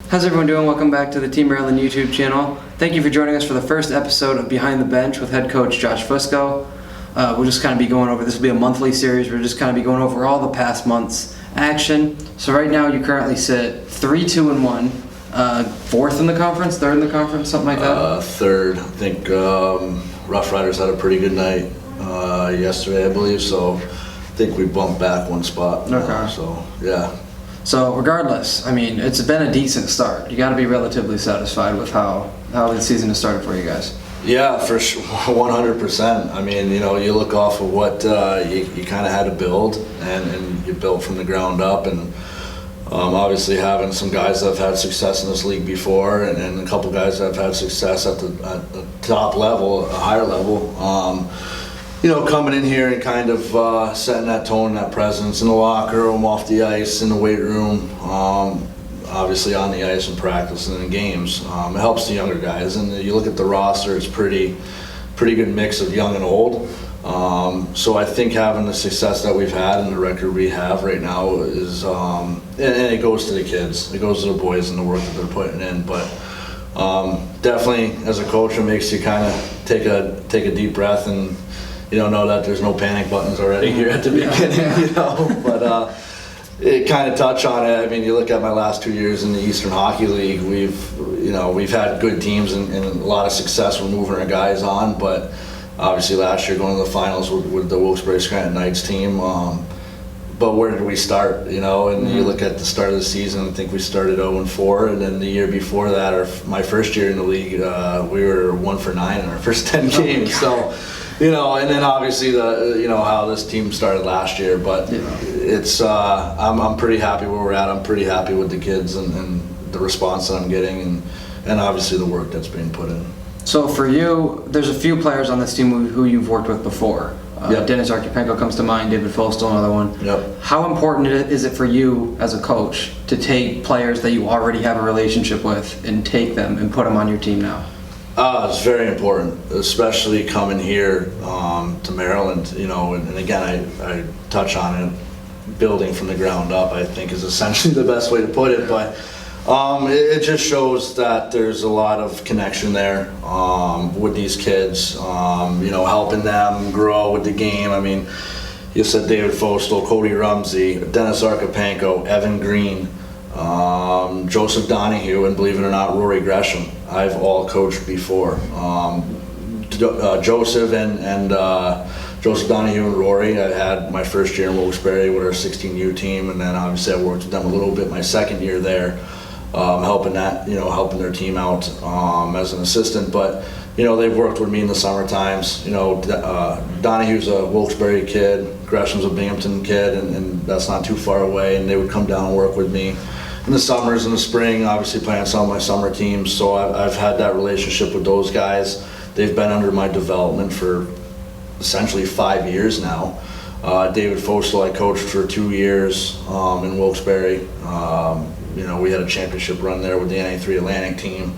How's everyone doing? Welcome back to the Team Maryland YouTube channel. Thank you for joining us for the first episode of Behind the Bench with head coach Josh Fusco. We'll just kind of be going over, this will be a monthly series, we'll just kind of be going over all the past month's action. So right now you currently sit 3-2-1, fourth in the conference, third in the conference, something like that? Third. I think Rough Riders had a pretty good night yesterday, I believe, so I think we bumped back one spot. Okay. So, yeah. So regardless, I mean, it's been a decent start. You got to be relatively satisfied with how the season has started for you guys. Yeah, for sure, 100%. I mean, you know, you look off of what you kind of had to build, and you built from the ground up, and obviously having some guys that have had success in this league before, and a couple guys that have had success at the top level, a higher level. You know, coming in here and kind of setting that tone, that presence in the locker room, off the ice, in the weight room, obviously on the ice and practice and in games. It helps the younger guys, and you look at the roster, it's pretty good mix of young and old. So I think having the success that we've had and the record we have right now is, and it goes to the kids, it goes to the boys and the work that they're putting in. But definitely, as a coach, it makes you kind of take a deep breath and know that there's no panic buttons already here at the beginning, but it kind of touch on it. I mean, you look at my last 2 years in the Eastern Hockey League, we've had good teams and a lot of success with moving our guys on, but obviously last year going to the finals with the Wilkes-Barre Scranton Knights team, but where did we start, and you look at the start of the season, I think we started 0-4, and then the year before that, my first year in the league, we were 1-9 in our first 10 games, so and then obviously how this team started last year, but it's I'm pretty happy where we're at. I'm pretty happy with the kids and the response that I'm getting, and obviously the work that's being put in. So for you, there's a few players on this team who you've worked with before. Dennis Archipenko comes to mind, David Fostel, another one. Yep. How important is it for you as a coach to take players that you already have a relationship with and take them and put them on your team now? It's very important, especially coming here to Maryland, and again, I touch on it, building from the ground up, I think is essentially the best way to put it, but it just shows that there's a lot of connection there with these kids, helping them grow with the game. I mean, you said David Fostel, Cody Rumsey, Dennis Archipenko, Evan Green, Joseph Donahue, and believe it or not, Rory Gresham. I've all coached before. Joseph and Joseph Donahue and Rory, I had my first year in Wilkes-Barre with our 16U team, and then obviously I worked with them a little bit my second year there, helping their team out as an assistant. But they've worked with me in the summer times. Donahue's a Wilkes-Barre kid, Gresham's a Binghamton kid, and that's not too far away, and they would come down and work with me in the summers and the spring, obviously playing some of my summer teams. So I've had that relationship with those guys. They've been under my development for essentially 5 years now. David Fostel I coached for 2 years in Wilkes-Barre. We had a championship run there with the NA3 Atlantic team.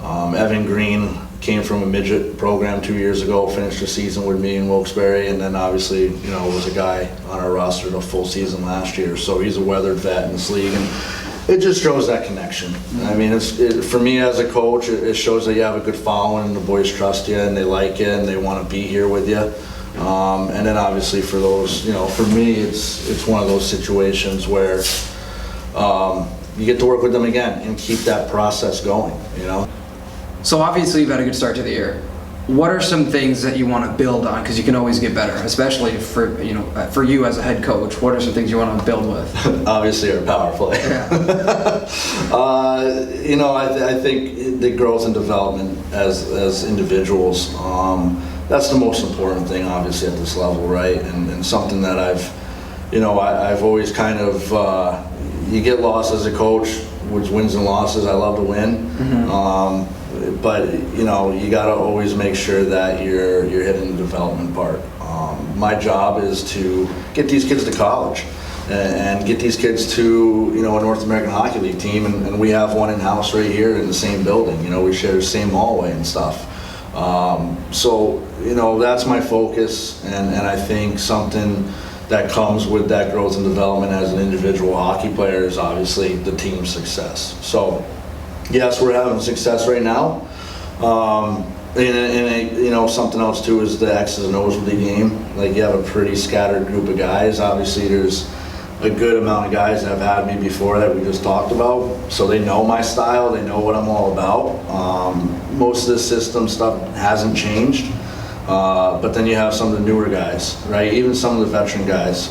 Evan Green came from a midget program 2 years ago, finished the season with me in Wilkes-Barre, and then obviously, was a guy on our roster the full season last year. So he's a weathered vet in this league, and it just shows that connection. I mean, for me as a coach, it shows that you have a good following, and the boys trust you, and they like you, and they want to be here with you. And then obviously for those, for me, it's one of those situations where you get to work with them again and keep that process going, So obviously you've had a good start to the year. What are some things that you want to build on? Because you can always get better, especially for you as a head coach. What are some things you want to build with? Obviously, our power play. Yeah. I think the growth and development as individuals. That's the most important thing, obviously, at this level, right? And something that I've always kind of. You get lost as a coach, which wins and losses. I love to win. Mm-hmm. But you got to always make sure that you're hitting the development part. My job is to get these kids to college and get these kids to a North American Hockey League team, and we have one in house right here in the same building. We share the same hallway and stuff. So that's my focus, and I think something that comes with that growth and development as an individual hockey player is obviously the team success. So Yes, we're having success right now. And something else too is the X's and O's of the game. Like, you have a pretty scattered group of guys. Obviously, there's a good amount of guys that have had me before that we just talked about. So they know my style, they know what I'm all about. Most of the system stuff hasn't changed. But then you have some of the newer guys, right? Even some of the veteran guys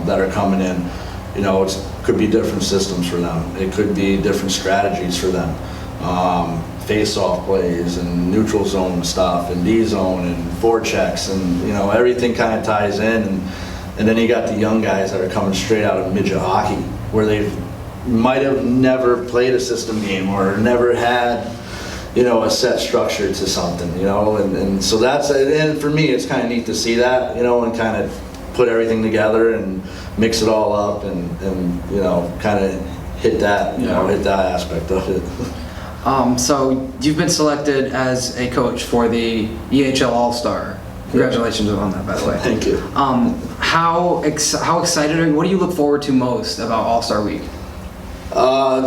that are coming in. It could be different systems for them. It could be different strategies for them. Face-off plays and neutral zone stuff and D-zone and forechecks and, everything kind of ties in. And then you got the young guys that are coming straight out of midget hockey, where they might have never played a system game or never had, a set structure to something, and so and for me, it's kind of neat to see that, and kind of put everything together and mix it all up and kind of hit that, hit that aspect of it. So you've been selected as a coach for the EHL All-Star. Congratulations on that, by the way. Thank you. How excited are you? What do you look forward to most about All-Star Week?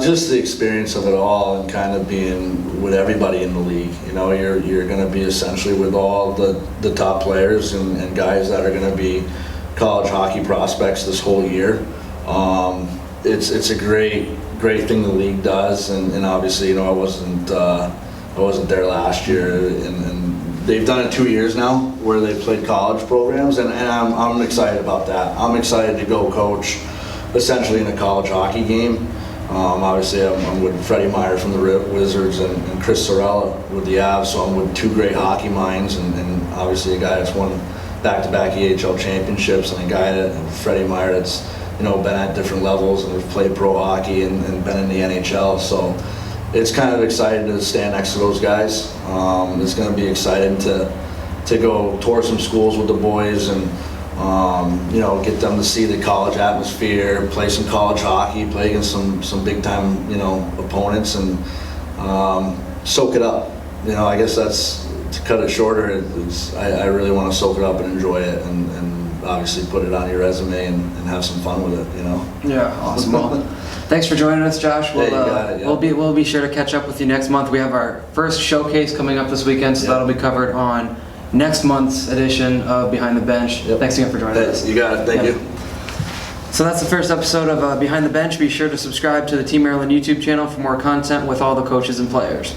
Just the experience of it all and kind of being with everybody in the league. You're going to be essentially with all the top players and guys that are going to be college hockey prospects this whole year. It's a great thing the league does, and obviously, I wasn't there last year, and they've done it 2 years now where they played college programs, and I'm excited about that. I'm excited to go coach essentially in a college hockey game. Obviously, I'm with Freddie Meyer from the Wizards and Chris Sorella with the Avs, so I'm with two great hockey minds, and obviously a guy that's won back-to-back EHL championships, and a guy that Freddie Meyer that's been at different levels and have played pro hockey and been in the NHL. So it's kind of exciting to stand next to those guys. It's going to be exciting to go tour some schools with the boys and get them to see the college atmosphere, play some college hockey, play against some big time opponents, and soak it up. I guess that's, to cut it shorter, I really want to soak it up and enjoy it, and obviously put it on your resume and have some fun with it. Yeah, awesome. Well, thanks for joining us, Josh. You got it, yeah. We'll be sure to catch up with you next month. We have our first showcase coming up this weekend, so that'll be covered on next month's edition of Behind the Bench. Yep. Thanks again for joining us. You got it. Thank you. So that's the first episode of Behind the Bench. Be sure to subscribe to the Team Maryland YouTube channel for more content with all the coaches and players.